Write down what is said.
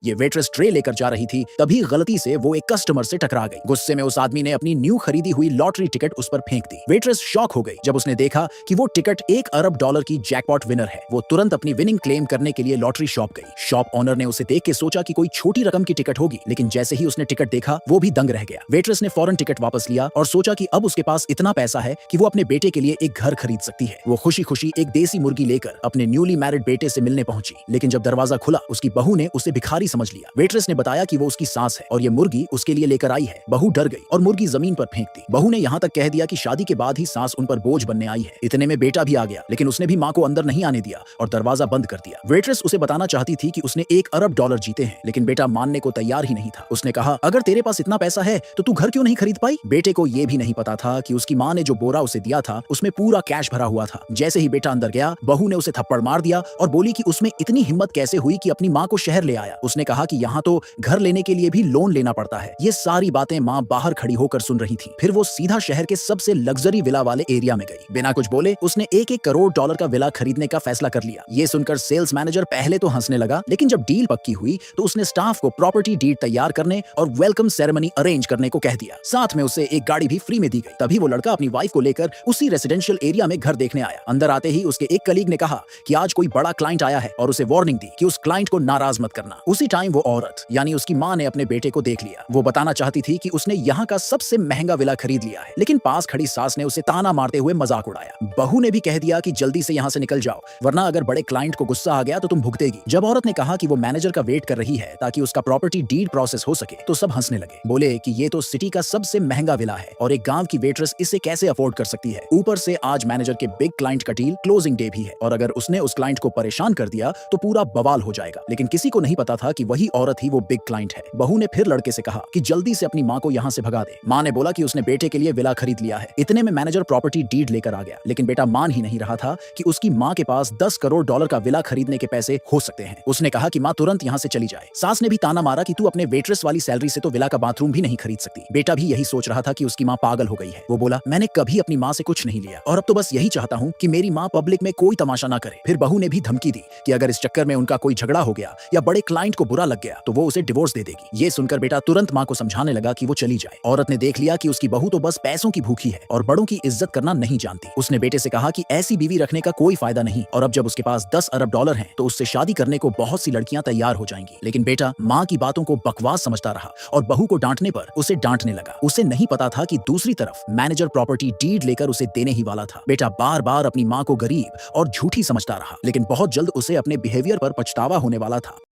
ये waitress tray लेकर जा रही थी, तभी गलती से वो एक कस्टमर से टकरा गई। गुस्से में उस आदमी ने अपनी न्यू खरीदी हुई लॉटरी टिकट उस पर फेंक दी। वेट्रेस शॉक हो गई जब उसने देखा कि वो टिकट $1 अरब की जैकपॉट विनर है। वो तुरंत अपनी विनिंग क्लेम करने के लिए लॉटरी शॉप गई। शॉप ओनर ने उसे देख के सोचा कि कोई छोटी रकम की टिकट होगी, लेकिन जैसे ही उसने टिकट देखा वो भी दंग रह गया। वेट्रेस ने फौरन टिकट वापस लिया और सोचा कि अब उसके पास इतना पैसा है कि वो अपने बेटे के लिए एक घर खरीद सकती है। वो खुशी खुशी एक देसी मुर्गी लेकर अपने न्यूली मैरिड बेटे से मिलने पहुंची, लेकिन जब दरवाजा खुला उसकी बहू ने उसे भिखारी समझ लिया। वेट्रेस ने बताया कि वो उसकी सास है और ये मुर्गी उसके लिए लेकर आई है। बहू डर गई और मुर्गी जमीन पर फेंक दी। बहू ने यहाँ तक कह दिया कि शादी के बाद ही सास उन पर बोझ बनने आई है। इतने में बेटा भी आ गया, लेकिन उसने भी माँ को अंदर नहीं आने दिया और दरवाजा बंद कर दिया। वेट्रेस उसे बताना चाहती थी कि उसने $1 अरब जीते हैं, लेकिन बेटा मानने को तैयार ही नहीं था। उसने कहा, अगर तेरे पास इतना पैसा है तो तू घर क्यों नहीं खरीद पाई? बेटे को यह भी नहीं पता था कि उसकी माँ ने जो बोरा उसे दिया था उसमें पूरा कैश भरा हुआ था। जैसे ही बेटा अंदर गया, बहू ने उसे थप्पड़ मार दिया और बोली कि उसमें इतनी हिम्मत कैसे हुई कि अपनी माँ को शहर ले आया। उसने कहा कि यहाँ तो घर लेने के लिए भी लोन लेना पड़ता है। ये सारी बातें माँ बाहर खड़ी होकर सुन रही थी। फिर वो सीधा शहर के सबसे लग्जरी विला वाले एरिया में गई। बिना कुछ बोले उसने $1-1 करोड़ का विला खरीदने का फैसला कर लिया। ये सुनकर सेल्स मैनेजर पहले तो हंसने लगा, लेकिन जब डील पक्की हुई तो उसने स्टाफ को प्रॉपर्टी डीड तैयार करने और वेलकम सेरेमनी अरेंज करने को कह दिया। साथ में उसे एक गाड़ी भी फ्री में दी गई। तभी वो लड़का अपनी वाइफ को लेकर उसी रेसिडेंशियल एरिया में घर देखने आया। अंदर आते ही उसके एक कलीग ने कहा कि आज कोई बड़ा क्लाइंट आया है और उसे वार्निंग दी कि उस क्लाइंट को नाराज मत करना। उसी टाइम वो औरत यानी उसकी माँ ने अपने बेटे को देख लिया। वो बताना चाहती थी कि उसने यहाँ का सबसे महंगा विला खरीद लिया है, लेकिन पास खड़ी सास ने उसे ताना मारते हुए मजाक उड़ाया। बहू ने भी कह दिया कि जल्दी से यहाँ से निकल जाओ, वरना अगर बड़े क्लाइंट को गुस्सा आ गया तो तुम भुगतेगी। जब औरत ने कहा कि वो मैनेजर का वेट कर रही है ताकि उसका प्रॉपर्टी डीड प्रोसेस हो सके, तो सब हंसने लगे। बोले कि ये तो सिटी का सबसे महंगा विला है और एक गांव की वेट्रेस इसे कैसे अफोर्ड कर सकती है। ऊपर से आज मैनेजर के बिग क्लाइंट का डील क्लोजिंग डे भी है और अगर उसने उस क्लाइंट को परेशान कर दिया तो पूरा बवाल हो जाएगा। लेकिन किसी को नहीं पता था कि वही औरत ही वो बिग क्लाइंट है। बहू ने फिर लड़के से कहा कि जल्दी से अपनी माँ को यहाँ से भगा दे। माँ ने बोला कि उसने बेटे के लिए विला खरीद लिया है। इतने में मैनेजर प्रॉपर्टी डीड लेकर आ गया, लेकिन बेटा मान ही नहीं रहा था कि उसकी माँ के पास $10 करोड़ का विला खरीदने के पैसे हो सकते हैं। उसने कहा कि माँ तुरंत यहाँ से चली जाए। सास ने भी ताना मारा कि तू अपने वेट्रेस वाली सैलरी से तो विला का बाथरूम भी नहीं खरीद सकती। बेटा भी यही सोच रहा था कि उसकी माँ पागल हो गई है। वो बोला, मैंने कभी अपनी माँ से कुछ नहीं लिया और अब तो बस यही चाहता हूँ कि मेरी माँ पब्लिक में कोई तमाशा ना करे। फिर बहू ने भी धमकी दी कि अगर इस चक्कर में उनका कोई झगड़ा हो गया या बड़े क्लाइंट को बुरा लग गया तो वो उसे डिवोर्स दे देगी। ये सुनकर बेटा तुरंत माँ को समझाने लगा कि वो चली जाए। औरत ने देख लिया कि उसकी बहू तो बस पैसों की भूखी है और बड़ों की इज्जत करना नहीं जानती। उसने बेटे से कहा कि ऐसी बीवी रखने का कोई फायदा नहीं और अब जब उसके पास $10 अरब हैं तो उससे शादी करने को बहुत सी लड़कियां तैयार हो जाएंगी। लेकिन बेटा माँ की बातों को बकवास समझता रहा और बहू को डांटने पर उसे डांटने लगा। उसे नहीं पता था कि दूसरी तरफ मैनेजर प्रॉपर्टी डीड लेकर उसे देने ही वाला था। बेटा बार बार अपनी माँ को गरीब और झूठी समझता रहा, लेकिन बहुत जल्द उसे अपने बिहेवियर पर पछतावा होने वाला था।